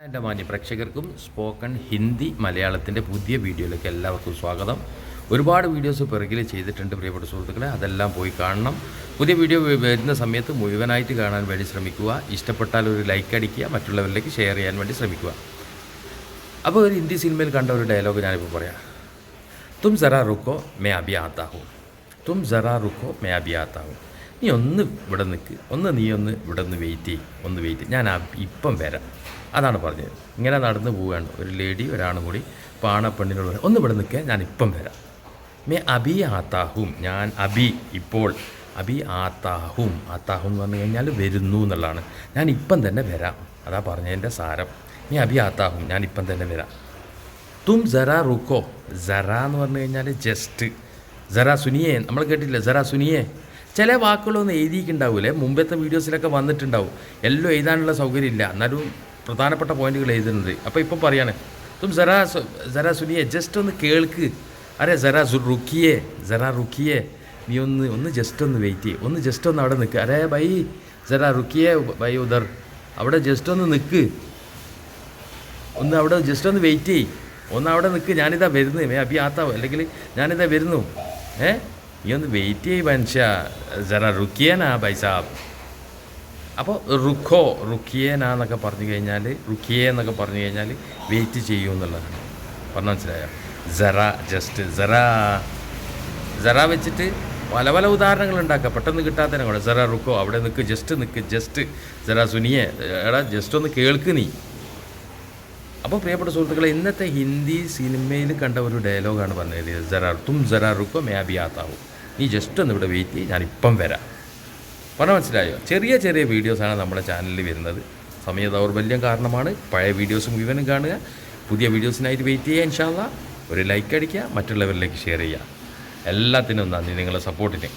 എൻ്റെ മാന്യ പ്രേക്ഷകർക്കും സ്പോക്കൺ ഹിന്ദി മലയാളത്തിൻ്റെ പുതിയ വീഡിയോയിലേക്ക് എല്ലാവർക്കും സ്വാഗതം. ഒരുപാട് വീഡിയോസ് പിറകിൽ ചെയ്തിട്ടുണ്ട് പ്രിയപ്പെട്ട സുഹൃത്തുക്കളെ, അതെല്ലാം പോയി കാണണം. പുതിയ വീഡിയോ വരുന്ന സമയത്ത് മുഴുവനായിട്ട് കാണാൻ വേണ്ടി ശ്രമിക്കുക. ഇഷ്ടപ്പെട്ടാൽ ഒരു ലൈക്ക് അടിക്കുക, മറ്റുള്ളവരിലേക്ക് ഷെയർ ചെയ്യാൻ വേണ്ടി ശ്രമിക്കുക. അപ്പോൾ ഒരു ഹിന്ദി സിനിമയിൽ കണ്ട ഒരു ഡയലോഗ് ഞാനിപ്പോൾ പറയാം. തും സറാ റുക്കോ മേ അബി ആത്താ ഹൂം, തും സറാ റുക്കോ മേ അബി ആത്താ ഹൂം. നീ ഒന്ന് ഇവിടെ നിൽക്ക്, നീ ഇവിടെ നിന്ന് വെയിറ്റ് ചെയ്യും, ഞാൻ ഇപ്പം വരാം. അതാണ് പറഞ്ഞത്. ഇങ്ങനെ നടന്ന് പോവുകയാണ് ഒരു ലേഡി ഒരാളും കൂടി. പാണപ്പെണ്ണിനോട് പറയാം, ഒന്ന് ഇവിടെ നിൽക്കുക, ഞാൻ ഇപ്പം വരാം. മേ അബി ആത്താഹും, ഞാൻ ഇപ്പോൾ അബി ആത്താഹും എന്ന് പറഞ്ഞു കഴിഞ്ഞാൽ വരുന്നു എന്നുള്ളതാണ്. ഞാൻ ഇപ്പം തന്നെ വരാം, അതാ പറഞ്ഞതിൻ്റെ സാരം. മേ അബി ആത്താഹും, ഞാൻ ഇപ്പം തന്നെ വരാം. തും ജറാ റുക്കോ, ജറ എന്ന് പറഞ്ഞു കഴിഞ്ഞാൽ ജസ്റ്റ്. ജറാ സുനിയേ, നമ്മൾ കേട്ടില്ല ജറാ സുനിയേ. ചില വാക്കുകളൊന്നും എഴുതിയിട്ടുണ്ടാവില്ലേ, മുമ്പത്തെ വീഡിയോസിലൊക്കെ വന്നിട്ടുണ്ടാവും. എല്ലാം എഴുതാനുള്ള സൗകര്യമില്ല, എന്നാലും പ്രധാനപ്പെട്ട പോയിന്റുകൾ എഴുതുന്നുണ്ട്. അപ്പോൾ ഇപ്പം പറയാണ്, തും ജറാ സുനിയെ, ജസ്റ്റ് ഒന്ന് കേൾക്ക്. അരെ ജറാ റുക്കിയേ, നീ ഒന്ന് ജസ്റ്റ് ഒന്ന് വെയിറ്റ് ചെയ്യ്, ജസ്റ്റ് ഒന്ന് അവിടെ നിൽക്കുക. അരേ ബൈ ജറാ റുക്കിയേ ബൈ ഉദർ, അവിടെ ജസ്റ്റ് ഒന്ന് നിൽക്ക്, അവിടെ ജസ്റ്റ് ഒന്ന് വെയിറ്റ് ചെയ്യ്, അവിടെ നിൽക്ക്, ഞാനിതാ വരുന്നു. അബി ആത്താവോ, അല്ലെങ്കിൽ ഞാനിതാ വരുന്നു. നീ ഒന്ന് വെയിറ്റ് ചെയ്യ് മനുഷ്യ, ജറാ റുക്കിയേനാ ബൈ സാബ്. അപ്പോൾ റുക്കിയേനാന്നൊക്കെ പറഞ്ഞു കഴിഞ്ഞാൽ, റുക്കിയേ എന്നൊക്കെ പറഞ്ഞു കഴിഞ്ഞാൽ വെയിറ്റ് ചെയ്യൂ എന്നുള്ളതാണ്. പറഞ്ഞു മനസ്സിലായോ? ജസ്റ്റ് ജറ വെച്ചിട്ട് പല ഉദാഹരണങ്ങൾ ഉണ്ടാക്കുക, പെട്ടെന്ന് കിട്ടാത്തതിനെ കൂടെ. ജറ റുക്കോ, അവിടെ നിൽക്ക്, ജസ്റ്റ് ജറ സുനിയെ, എടാ ജസ്റ്റ് ഒന്ന് കേൾക്ക് നീ. അപ്പോൾ പ്രിയപ്പെട്ട സുഹൃത്തുക്കളെ, ഇന്നത്തെ ഹിന്ദി സിനിമയിൽ കണ്ട ഒരു ഡയലോഗാണ് പറഞ്ഞത്. തും ജറാ റുക്കോ മേ അബി ആത്താവൂ, നീ ജസ്റ്റ് ഒന്ന് ഇവിടെ വെയിറ്റ് ചെയ്യ്, ഞാനിപ്പം വരാം. പറഞ്ഞാൽ മനസ്സിലായോ? ചെറിയ വീഡിയോസാണ് നമ്മുടെ ചാനലിൽ വരുന്നത്. സമയ ദൗർബല്യം കാരണമാണ്. പഴയ വീഡിയോസ് മുഴുവനും കാണുക, പുതിയ വീഡിയോസിനായിട്ട് വെയിറ്റ് ചെയ്യുക. ഇൻഷാ അല്ലാഹ് ഒരു ലൈക്ക് അടിക്കുക, മറ്റുള്ളവരിലേക്ക് ഷെയർ ചെയ്യുക. എല്ലാത്തിനും നന്ദി നിങ്ങളുടെ സപ്പോർട്ടിന്.